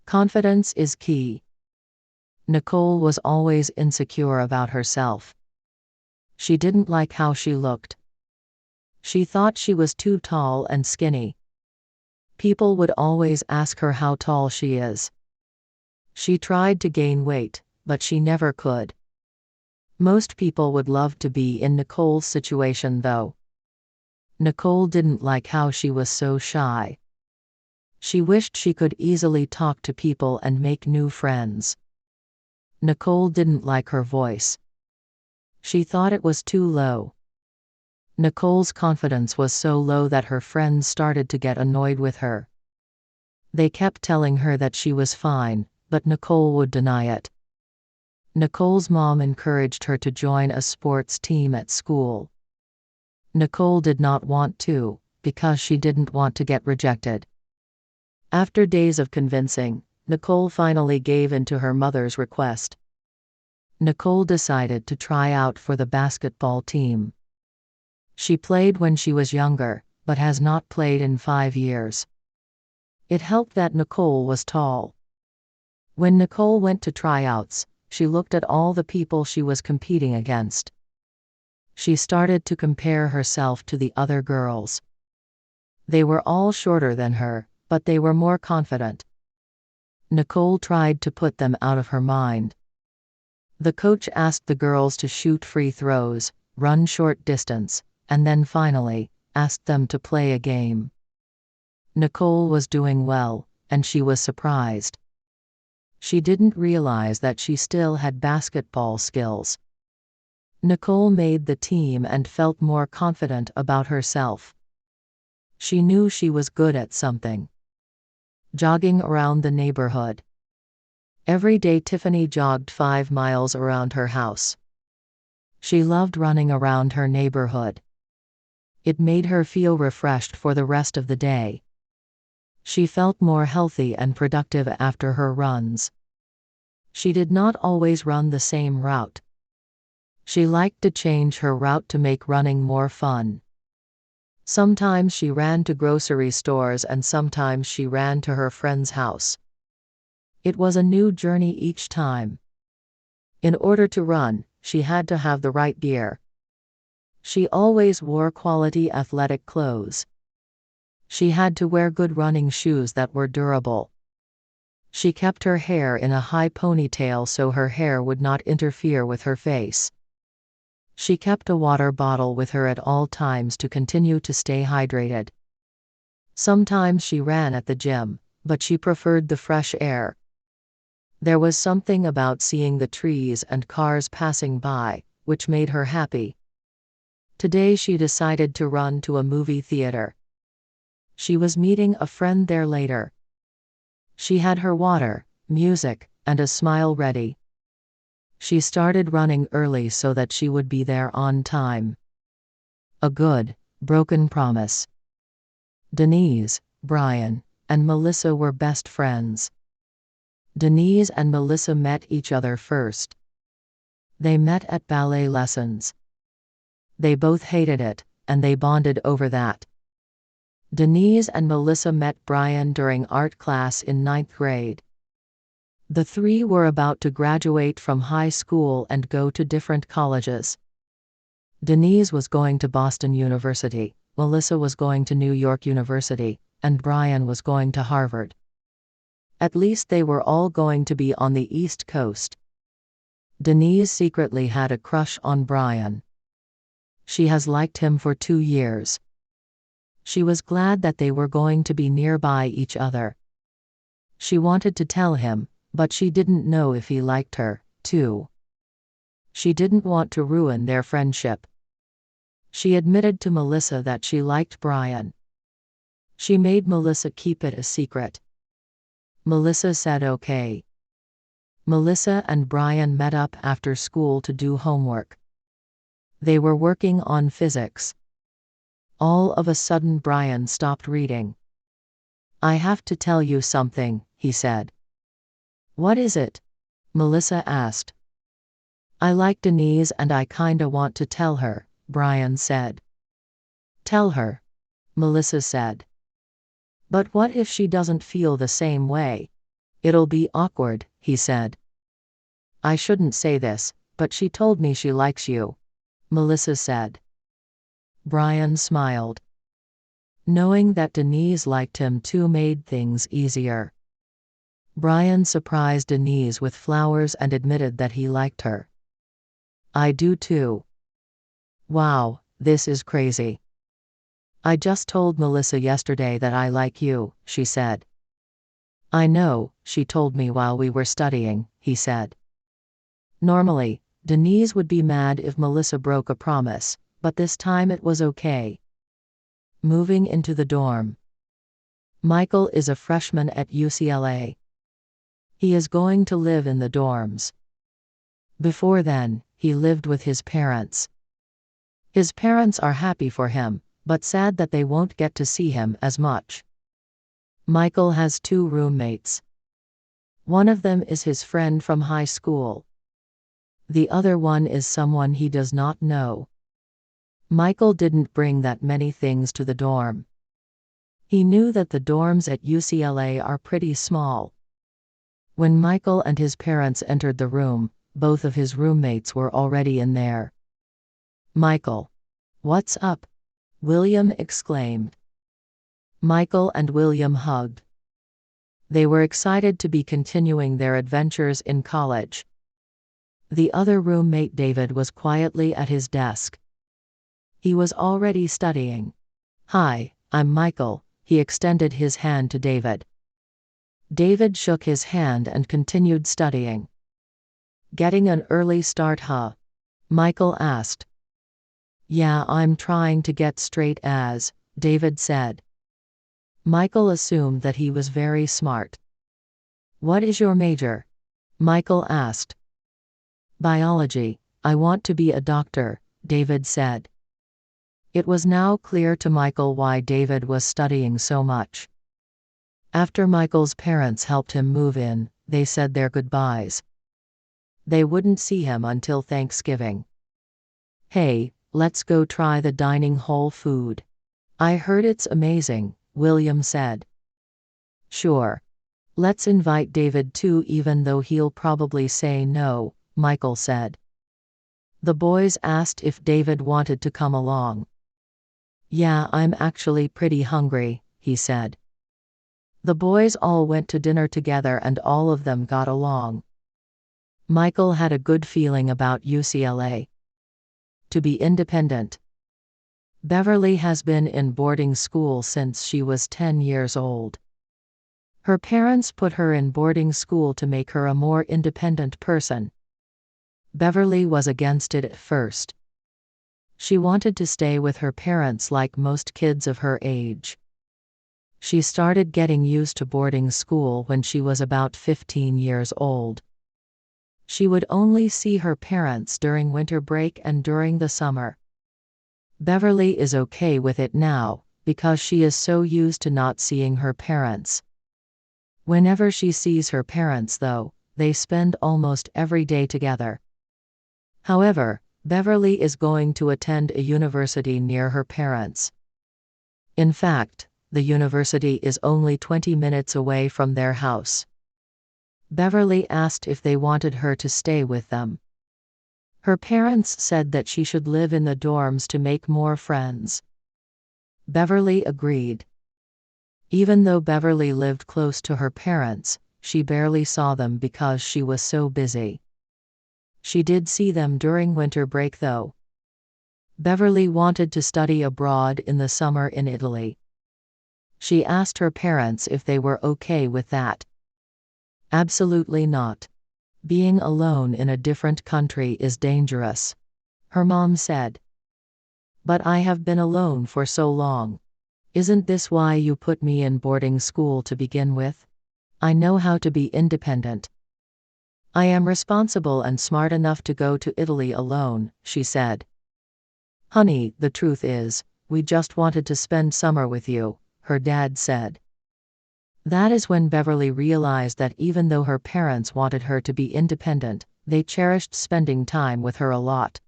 Confidence is key. Nicole was always insecure about herself. She didn't like how she looked. She thought she was too tall and skinny. People would always ask her how tall she is. She tried to gain weight, but she never could. Most people would love to be in Nicole's situation though. Nicole didn't like how she was so shy. She wished she could easily talk to people and make new friends. Nicole didn't like her voice. She thought it was too low. Nicole's confidence was so low that her friends started to get annoyed with her. They kept telling her that she was fine, but Nicole would deny it. Nicole's mom encouraged her to join a sports team at school. Nicole did not want to, because she didn't want to get rejected. After days of convincing, Nicole finally gave in to her mother's request. Nicole decided to try out for the basketball team. She played when she was younger, but has not played in 5 years. It helped that Nicole was tall. When Nicole went to tryouts, she looked at all the people she was competing against. She started to compare herself to the other girls. They were all shorter than her, but they were more confident. Nicole tried to put them out of her mind. The coach asked the girls to shoot free throws, run short distance, and then finally, asked them to play a game. Nicole was doing well, and she was surprised. She didn't realize that she still had basketball skills. Nicole made the team and felt more confident about herself. She knew she was good at something. Jogging around the neighborhood. Every day Tiffany jogged 5 miles around her house. She loved running around her neighborhood. It made her feel refreshed for the rest of the day. She felt more healthy and productive after her runs. She did not always run the same route. She liked to change her route to make running more fun. Sometimes she ran to grocery stores and sometimes she ran to her friend's house. It was a new journey each time. In order to run, she had to have the right gear. She always wore quality athletic clothes. She had to wear good running shoes that were durable. She kept her hair in a high ponytail so her hair would not interfere with her face. She kept a water bottle with her at all times to continue to stay hydrated. Sometimes she ran at the gym, but she preferred the fresh air. There was something about seeing the trees and cars passing by, which made her happy. Today she decided to run to a movie theater. She was meeting a friend there later. She had her water, music, and a smile ready. She started running early so that she would be there on time. A good, broken promise. Denise, Brian, and Melissa were best friends. Denise and Melissa met each other first. They met at ballet lessons. They both hated it, and they bonded over that. Denise and Melissa met Brian during art class in 9th grade. The three were about to graduate from high school and go to different colleges. Denise was going to Boston University, Melissa was going to New York University, and Brian was going to Harvard. At least they were all going to be on the East Coast. Denise secretly had a crush on Brian. She has liked him for 2 years. She was glad that they were going to be nearby each other. She wanted to tell him, but she didn't know if he liked her, too. She didn't want to ruin their friendship. She admitted to Melissa that she liked Brian. She made Melissa keep it a secret. Melissa said okay. Melissa and Brian met up after school to do homework. They were working on physics. All of a sudden Brian stopped reading. "I have to tell you something," he said. "What is it?" Melissa asked. "I like Denise and I kinda want to tell her," Brian said. "Tell her," Melissa said. "But what if she doesn't feel the same way?" It'll be awkward, he said. I shouldn't say this, but she told me she likes you, Melissa said. Brian smiled. Knowing that Denise liked him too made things easier. Brian surprised Denise with flowers and admitted that he liked her. I do too. Wow, this is crazy. I just told Melissa yesterday that I like you, she said. I know, she told me while we were studying, he said. Normally, Denise would be mad if Melissa broke a promise, but this time it was okay. Moving into the dorm. Michael is a freshman at UCLA. He is going to live in the dorms. Before then, he lived with his parents. His parents are happy for him, but sad that they won't get to see him as much. Michael has 2 roommates. One of them is his friend from high school. The other one is someone he does not know. Michael didn't bring that many things to the dorm. He knew that the dorms at UCLA are pretty small. When Michael and his parents entered the room, both of his roommates were already in there. Michael. What's up? William exclaimed. Michael and William hugged. They were excited to be continuing their adventures in college. The other roommate David was quietly at his desk. He was already studying. Hi, I'm Michael, he extended his hand to David. David shook his hand and continued studying. Getting an early start, huh? Michael asked. Yeah, I'm trying to get straight A's, David said. Michael assumed that he was very smart. What is your major? Michael asked. Biology. I want to be a doctor, David said. It was now clear to Michael why David was studying so much. After Michael's parents helped him move in, they said their goodbyes. They wouldn't see him until Thanksgiving. Hey, let's go try the dining hall food. I heard it's amazing, William said. Sure. Let's invite David too, even though he'll probably say no, Michael said. The boys asked if David wanted to come along. Yeah, I'm actually pretty hungry, he said. The boys all went to dinner together and all of them got along. Michael had a good feeling about UCLA. To be independent. Beverly has been in boarding school since she was 10 years old. Her parents put her in boarding school to make her a more independent person. Beverly was against it at first. She wanted to stay with her parents like most kids of her age. She started getting used to boarding school when she was about 15 years old. She would only see her parents during winter break and during the summer. Beverly is okay with it now, because she is so used to not seeing her parents. Whenever she sees her parents though, they spend almost every day together. However, Beverly is going to attend a university near her parents. In fact, the university is only 20 minutes away from their house. Beverly asked if they wanted her to stay with them. Her parents said that she should live in the dorms to make more friends. Beverly agreed. Even though Beverly lived close to her parents, she barely saw them because she was so busy. She did see them during winter break though. Beverly wanted to study abroad in the summer in Italy. She asked her parents if they were okay with that. Absolutely not. Being alone in a different country is dangerous, her mom said. But I have been alone for so long. Isn't this why you put me in boarding school to begin with? I know how to be independent. I am responsible and smart enough to go to Italy alone, she said. Honey, the truth is, we just wanted to spend summer with you, her dad said. That is when Beverly realized that even though her parents wanted her to be independent, they cherished spending time with her a lot.